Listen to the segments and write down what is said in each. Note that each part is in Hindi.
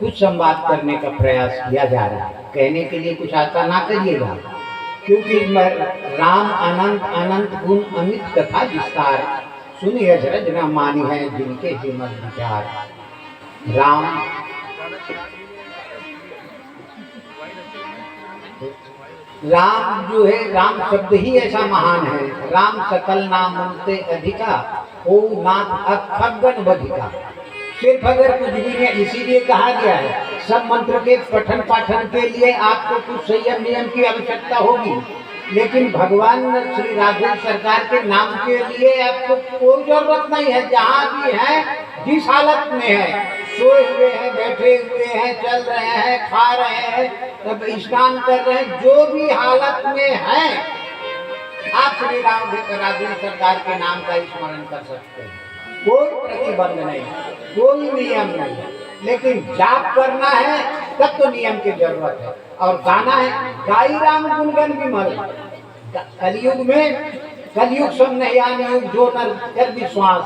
कुछ संवाद करने का प्रयास किया जा रहा है। कहने के लिए कुछ आता ना करिएगा, क्योंकि राम अनंत अनंत गुण अमित कथा विस्तार, सुनिए अचरज न मानी है जिनके हिम्मत विचार। राम जो है, राम शब्द ही ऐसा महान है। राम सकल नाम से अधिका, ओ नाथ अखगन बधिका। सिर्फ अगर कुछ भी नहीं, इसीलिए कहा गया है सब मंत्र के पठन पाठन के लिए आपको कुछ संयम नियम की आवश्यकता होगी, लेकिन भगवान श्री राघव सरकार के नाम के लिए आपको कोई जरूरत नहीं है। जहाँ भी है, जिस हालत में है, सोए हुए हैं, बैठे हुए हैं, चल रहे हैं, खा रहे हैं, तब स्नान कर रहे हैं, जो भी हालत में है, आप श्री राघव सरकार के नाम का स्मरण कर सकते हैं। कोई प्रतिबंध नहीं, कोई नियम नहीं, लेकिन जाप करना है तब तो नियम की जरूरत है। और गाना है गाई राम गुणगन विमल। कलयुग में, कलयुग सम नहीं आने युग जो नर कर विश्वास,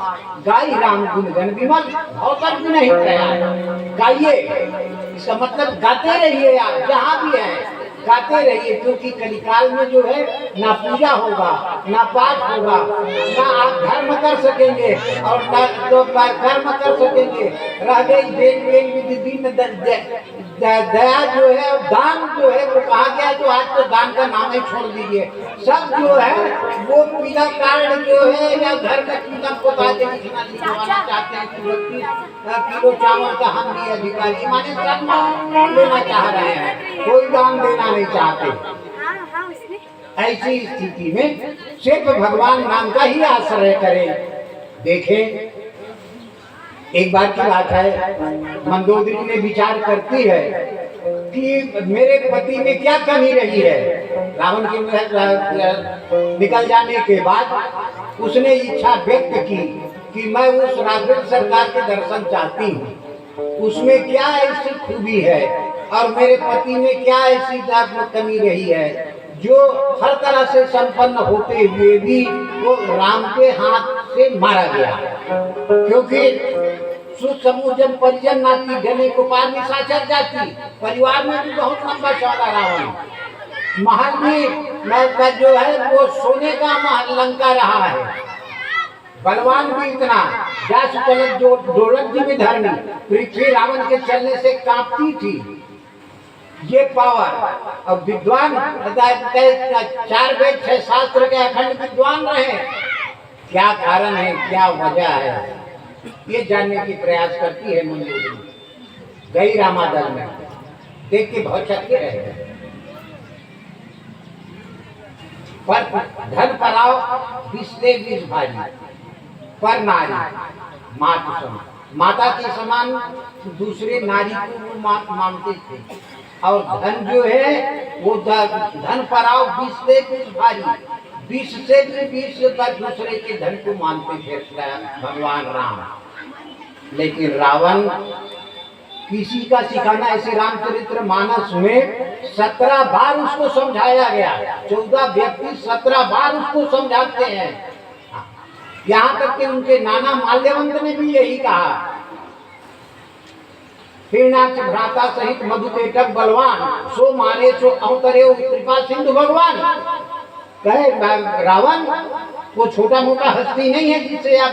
गाई राम गुणगन विमल। अवसर भी नहीं कराया, गाइए, इसका मतलब गाते रहिए। आप जहाँ भी है गाते रहिए, क्योंकि कलिकाल में जो है ना पूजा होगा, ना पाठ होगा, ना आप धर्म कर सकेंगे और ना तो कर्म कर सकेंगे। रह गई दया जो है, दान जो है वो कहा गया, तो आज तो दान का नाम ही छोड़ दीजिए। सब जो है वो पीला कार्ड जो है या घर में पीला पोता चाहते हैं कि 32 किलो चावल का हम भी अधिकारी, माने सब लेना चाह रहे हैं, कोई दान देना नहीं चाहते। ऐसी स्थिति में सिर्फ भगवान नाम का ही आश्रय करें। देखें, एक बार की बात है, मंदोदरी ने विचार करती है कि मेरे पति में क्या कमी रही है। रावण के निकल जाने के बाद उसने इच्छा व्यक्त की कि मैं उस राघव सरकार के दर्शन चाहती हूँ, उसमें क्या ऐसी खूबी है और मेरे पति में क्या ऐसी कमी रही है जो हर तरह से संपन्न होते हुए भी वो राम के हाथ से मारा गया। क्योंकि सुसमुजन परिजन नाती गले को पार निशाचर जाती, परिवार में भी बहुत लंबा चौड़ा रावण। महल में जो है वो सोने का महल लंका रहा है, बलवान भी इतना, जास चलत जो ढोलक जी भी धरनी, पृथ्वी रावण के चलने से कांपती थी। ये पावर। अब विद्वान 4 वेद 6 शास्त्र के अखंड विद्वान रहे, क्या कारण है, क्या वजह है, ये जानने की प्रयास करती है मंदोदरी। गई रामादल में देख के बहुत चक्के रहे। पर धन पराव विश्ले विष भारी, पर नारी माता समान, माता के समान दूसरे नारी को मानते थे। और धन जो है वो धन पराव विश्ले विष भारी, विष से भी विष पर दूसरे के धन को मानते थे भगवान राम। लेकिन रावण किसी का सिखाना, ऐसे रामचरित्र मानस में 17 बार उसको समझाया गया। 14 व्यक्ति 17 बार उसको समझाते हैं। यहाँ तक कि उनके नाना माल्यवंत ने भी यही कहा, हिरणाक्ष भ्राता सहित मधुकेटक बलवान, सो मारे सो अवतरे कृपा सिंधु भगवान। कहे रावण वो छोटा मोटा हस्ती नहीं है जिससे आप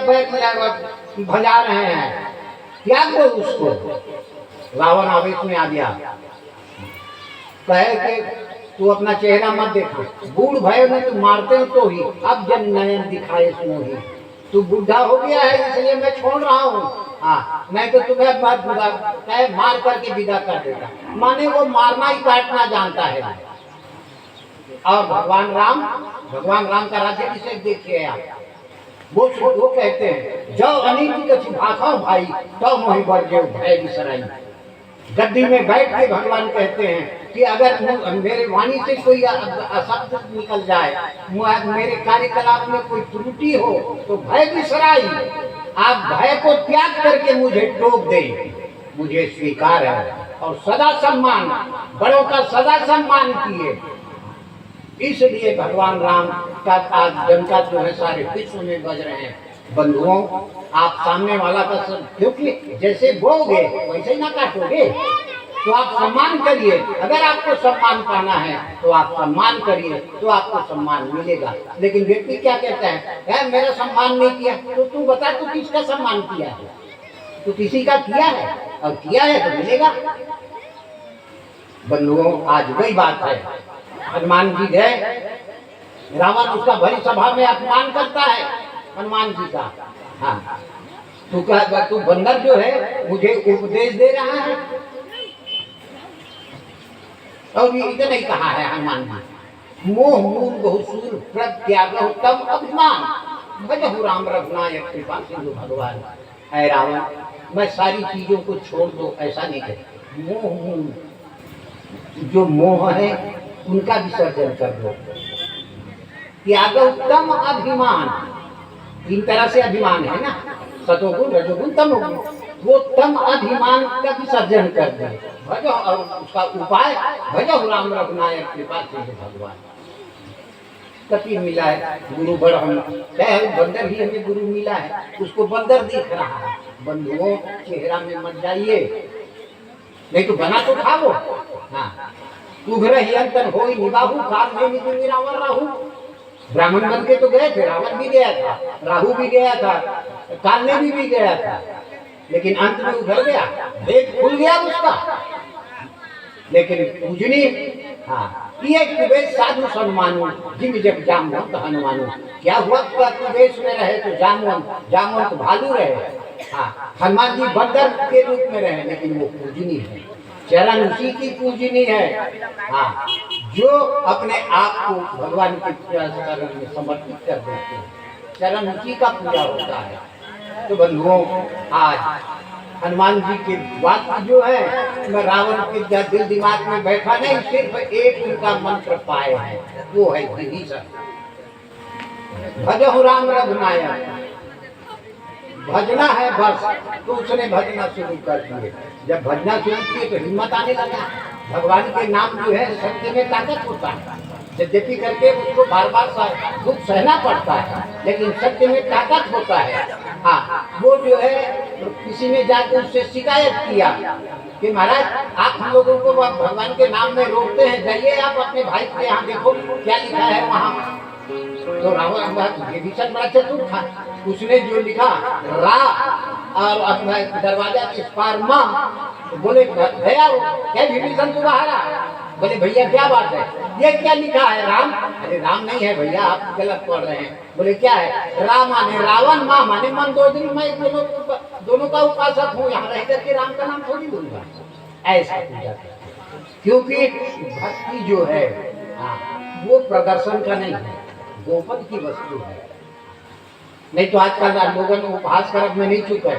भजा रहे हैं, त्याग दो उसको। रावण आवेश में आ गया, कहे कि तू अपना चेहरा मत देखो, बूढ़ भय में तू मारते हो तो ही, अब जब नयन दिखाए स्मोही, तू बुढ़ा हो गया है इसलिए मैं छोड़ रहा हूँ, हाँ, नहीं तो तुम्हें मार करके विदा कर देगा। माने वो मारना ही काटना जानता है। और भगवान राम का राज्य किसे देखिए आप, वो कहते हैं जो अनिति कछु भाखा भाई तो मोहि बरजे भय बिसराई। गद्दी में बैठ के भगवान कहते हैं कि अगर मेरे वाणी से कोई अशब्द निकल जाए, मेरे कार्यकलाप में कोई त्रुटि हो तो भय बिसराई। आप भय को त्याग करके मुझे टोक दें, मुझे स्वीकार है। और सदा सम्मान, बड़ों का सदा सम्मान किए। इसलिए भगवान राम का आज जनता जो है सारे विश्व में बज रहे हैं। बंधुओं, आप सामने वाला का क्योंकि जैसे बोगे वैसे ही ना काटोगे, तो आप सम्मान करिए। अगर आपको सम्मान पाना है तो आप सम्मान करिए, तो आपको सम्मान मिलेगा। लेकिन व्यक्ति क्या कहता है, मेरा सम्मान नहीं किया, तो तू बता तू किसका सम्मान किया है? तो किसी का किया है, और किया है तो मिलेगा। बंधुओं, आज वही बात है। हनुमान जी गए, रावण उसका भरी सभा में अपमान करता है हनुमान जी का। हाँ, तू बंदर जो है मुझे उपदेश दे रहा है। और ये इतना ही कहा है हनुमान जी, मोह मूल बहुसूर प्रत्याग तम अभिमान भजहु राम रघुनायक कृपा सिंधु भगवान। है रावण, मैं सारी चीजों को छोड़ दो, ऐसा नहीं कहते। मोह मूल, जो मोह है उनका विसर्जन कर दो। त्याग उत्तम अभिमान, तीन तरह से अभिमान है ना, सतोगुण रजोगुण तमोगुण, वो तम अभिमान का विसर्जन कर दे। भजो, और उसका उपाय भजो राम रघुनायक कृपा सिंधु भगवान। कति मिला है गुरु बड़, हम चाहे बंदर ही हमें गुरु मिला है, उसको बंदर दिख रहा है। बंधुओं, चेहरा में मत जाइए, नहीं तो बना तो खाओ। हाँ, उघर ही अंतर हो निबाहु काल में निधि रावण राहु। ब्राह्मण बन के तो गए थे, रावण भी गया था, राहु भी गया था, काल ने भी गया था, लेकिन अंत में उधर गया, भेद खुल गया उसका। लेकिन पूजनी, हाँ, ये कुबेर साधु सम्मानु जिम जब जामवंत हनुमानु। क्या हुआ, कुबेश में रहे तो जामवंत भालू रहे। हाँ, हनुमान जी बंदर के रूप में रहे, लेकिन वो पूजनी है, चरण उसी की पूजनी है। हाँ, जो अपने आप को भगवान के चरण में समर्पित कर देते हैं, चरण उसी का पूजा होता है। तो बंधुओं, आज हनुमान जी की बात जो है, मैं रावण के दिल दिमाग में बैठा नहीं, सिर्फ एक उनका मंत्र पाए है, वो है विभीषण। भजहु राम रघुनायक, भजना है बस, तो उसने भजना शुरू कर दिए। जब भजना शुरू किए तो हिम्मत आने लगा। भगवान के नाम जो है सत्य में ताकत होता है, यद्यपि करके उसको बार बार दुख सहना पड़ता है, लेकिन सत्य में ताकत होता है। हाँ, वो जो है किसी ने जाकर उससे शिकायत किया कि महाराज आप हम लोगों को भगवान के नाम में रोकते हैं, जाइए आप अपने भाई के यहाँ देखो क्या लिखा है वहाँ। तो रावण विभीषण बड़ा चतुर था, उसने जो लिखा रा और अपना दरवाजा इस पार माँ, तो बोले भैया क्या विभीषण तू बाहर आ। बोले भैया क्या बात है, ये क्या लिखा है राम? अरे राम नहीं है भैया, आप गलत पढ़ रहे हैं। बोले क्या है? राम माने रावण, माँ माने मन दो दिन, मैं दोनों का उपासक हूँ, यहाँ रह करके राम का नाम थोड़ी लूंगा। ऐसा पूजा, क्योंकि भक्ति जो है वो प्रदर्शन का नहीं है, गोपन की वस्तु है। नहीं तो आजकल लोगों ने उपहास करब में नहीं चुके,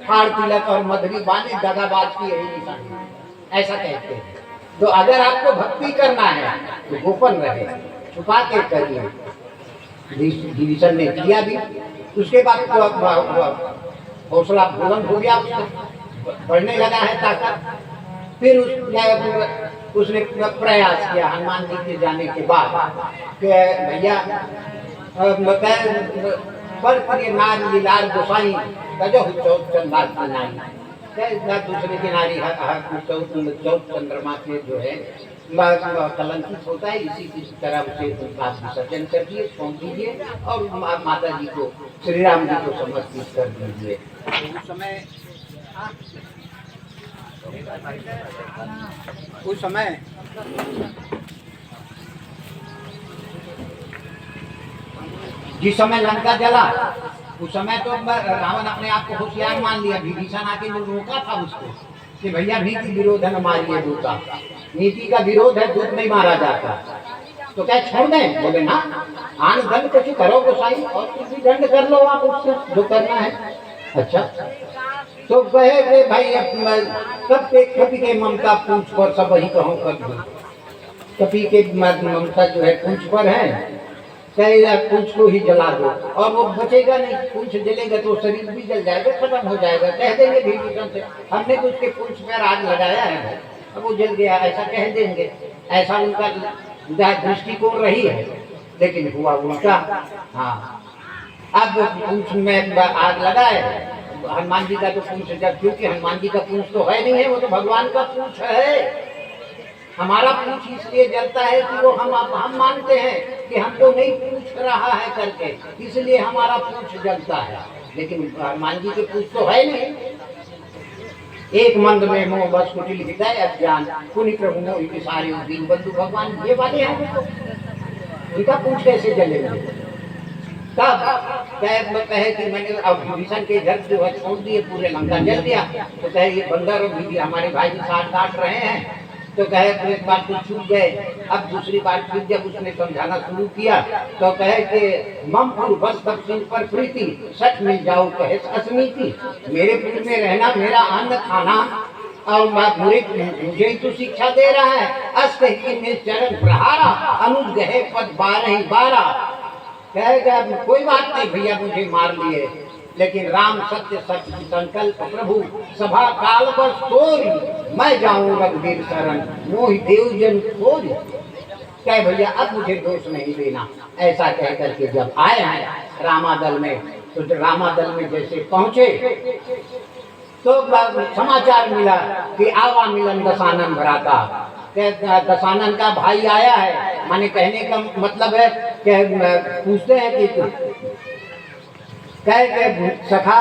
फाड़ तिलक और मधुरी बाने दगाबाज की यही निशानी, ऐसा कहते हैं। तो अगर आपको भक्ति करना है तो गोपन रहे, छुपा के करिए। विभीषण ने किया भी, उसके बाद हौसला बुलंद हो गया, बढ़ने लगा है ताकत। फिर उसने प्रयास किया हनुमान जी के जाने के बाद कि भैया पर प्रिय नार लीलार गोसाई गजहु चौथ चंदाल की नाई। दूसरे किनारी चौथ चंद्रमा के जो है कलंकित होता है, इसी की तरह उसे विसर्जन कर दिए, सौंप दीजिए और माता जी को, श्री राम जी को समर्पित कर दीजिए। उस समय जिस समय लंका जला, उस समय तो रावण अपने आप को होशियार मान लिया। विभीषण आके जो रोका था उसको कि भैया नीति विरोध न मारिए दूता, नीति का विरोध है, दूत नहीं मारा जाता। तो क्या छोड़ दें? बोले ना, आन दंड कुछ करो गोसाई, और कुछ भी दंड कर लो आप उससे जो करना है। अच्छा, तो कहे कि भाई सब कपि के ममता पूंछ पर सब वही कहूँ कर दो। कपि के ममता जो है पूंछ पर है, पूंछ को ही जला दो, और वो बचेगा नहीं। पूंछ जलेगा तो शरीर भी जल जाएगा, खत्म हो जाएगा। कह देंगे विभीषण से, हमने तो उसके पूंछ पर आग लगाया है, अब वो जल गया, ऐसा कह देंगे। ऐसा उनका दृष्टिकोण रही है, लेकिन हुआ उल्टा। हाँ, अब पूंछ में आग लगाए, हनुमान जी का तो पूंछ जब, क्योंकि हनुमान जी का पूंछ तो है नहीं है, वो तो भगवान का पूंछ है। हमारा पूंछ इसलिए जलता है कि वो हम मानते हैं कि हमको नहीं पूछ रहा है करके, इसलिए हमारा पूंछ जलता है। लेकिन हनुमान जी के पूंछ तो है नहीं। एक मंद में मोह बस कुटिल हृदय अज्ञान, पुनि प्रभु मोहि विसारे दीन बंधु भगवान, ये वाले हैं तो उनका पूंछ कैसे जलेगा? तब कहे कि मैंने अब विभीषण के घर जो है छोड़ दिए, पूरे लंका जल गया। तो कहे ये बंदर और बीवी हमारे भाई की साथ काट रहे हैं। तो कहे तो एक बार तो छूट गए, अब दूसरी बार फिर जब उसने समझाना शुरू किया तो कहे कि मम पुर बस तब सिंह पर प्रीति, सच मिल जाओ कहे असमीति। मेरे पुर में रहना, मेरा अन्न खाना, और मुझे ही तो शिक्षा दे रहा है। अस्त ही चरण प्रहारा, अनुज गहे पद 12 कहेगा कोई बात नहीं भैया, मुझे मार लिए, लेकिन राम सत्य सत्य संकल्प प्रभु, सभा काल पर सोरी, मैं जाऊं रघुवीर शरण, मोहि देवजन खोरी। कहे भैया अब मुझे दोष नहीं देना। ऐसा कह करके जब आए हैं रामादल में, तो रामादल में जैसे पहुंचे तो समाचार मिला कि आवा मिलन दशानन भ्राता, दशानन का भाई आया है। माने कहने का मतलब है कि पूछते हैं कि कहे सखा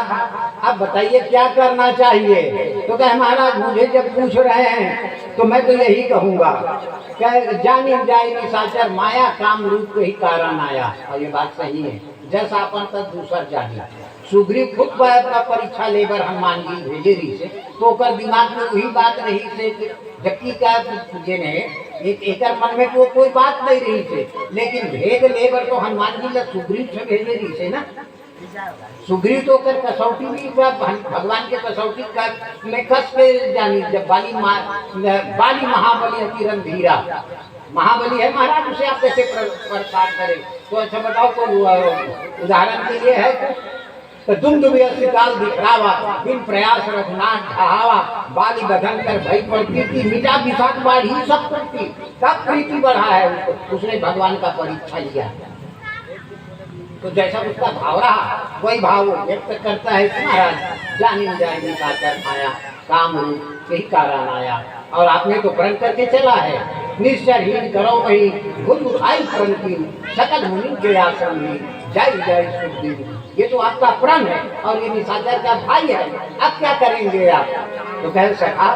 अब बताइए क्या करना चाहिए? तो कहे महाराज मुझे जब पूछ रहे हैं तो मैं तो यही कहूँगा, कहे जानी जाए निशाचर माया, काम रूप के ही कारण आया। और ये बात सही है, जैसा अपन तक दूसर जानी। सुग्रीव खुद परीक्षा लेकर हनुमान जी भेजे रही से, तो कर दिमाग में वही बात रही से, जबकि क्या ने एक मन में तो कोई बात नहीं रही से, लेकिन भेद लेकर तो हनुमान जी सुग्रीव से भेजे रही से ना। सुग्रीव तो कर कसौटी भी भगवान के कसौटी में कस के जानी, जब बाली महाबली अति रणधीरा, महाबली है महाराज, उसे आप कैसे प्रसाद करें? तो अच्छा बताओ, कोई उदाहरण के लिए है तो दुम काल दिखरावा, बिन प्रयास रघुनाथ ढहावा, बाली बधन कर भई पड़ती, मिटा विषाद बाढ़ी सब करती। तब प्रीति बढ़ा है, उसने भगवान का परीक्षा लिया। तो जैसा उसका भाव रहा वही भाव व्यक्त करता है कि महाराज जानी जाएगी काकर आया, काम रूप यही कारण आया। और आपने तो प्रण करके चला है, निश्चरहीन करो वही भूल उठाई प्रण की, सकल मुनि के आश्रम में जय जय सुखदेव। ये तो आपका प्रण है और ये निशाचर का भाई है, अब क्या करेंगे आप? तो कहे सखा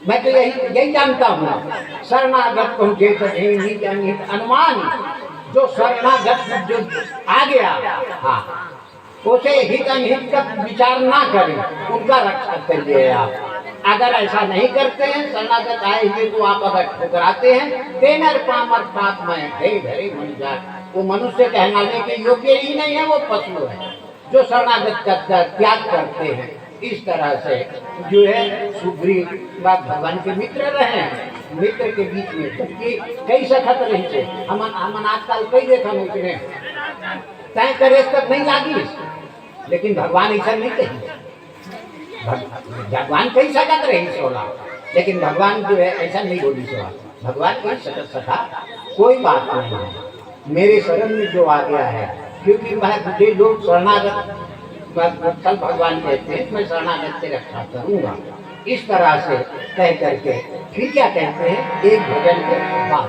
मैं तो यही जानता हूँ, शरणागत पहुँचे अनुमान, जो शरणागत जो आ गया, हाँ उसे हित अनहित का विचार ना करें, उनका रक्षा करिए आप। अगर ऐसा नहीं करते हैं, शरणागत आए हुए को आप अगर ठुकराते हैं, तेनर पामर पाप में ढेरे मन जाए, वो मनुष्य कहलाने के योग्य ही नहीं है, वो पशु है जो शरणागत का त्याग करते हैं। इस तरह से जो है सुग्रीव भगवान के मित्र रहे, मित्र के बीच में क्योंकि कई सखत रही थे, हम आजकल कई देखा मित्र तय करे तक नहीं लागी, लेकिन भगवान ऐसा नहीं कही। भगवान कई सकत रही सोला, लेकिन भगवान जो है ऐसा नहीं बोली सोला। भगवान कई सकत सका, कोई बात नहीं है, मेरे शरण में जो आ गया है, क्योंकि मुझे लोग शरणागत कल भगवान कहते हैं मैं शरणागत से रक्षा करूंगा। इस तरह से कह करके फिर क्या कहते हैं, एक भजन के बाद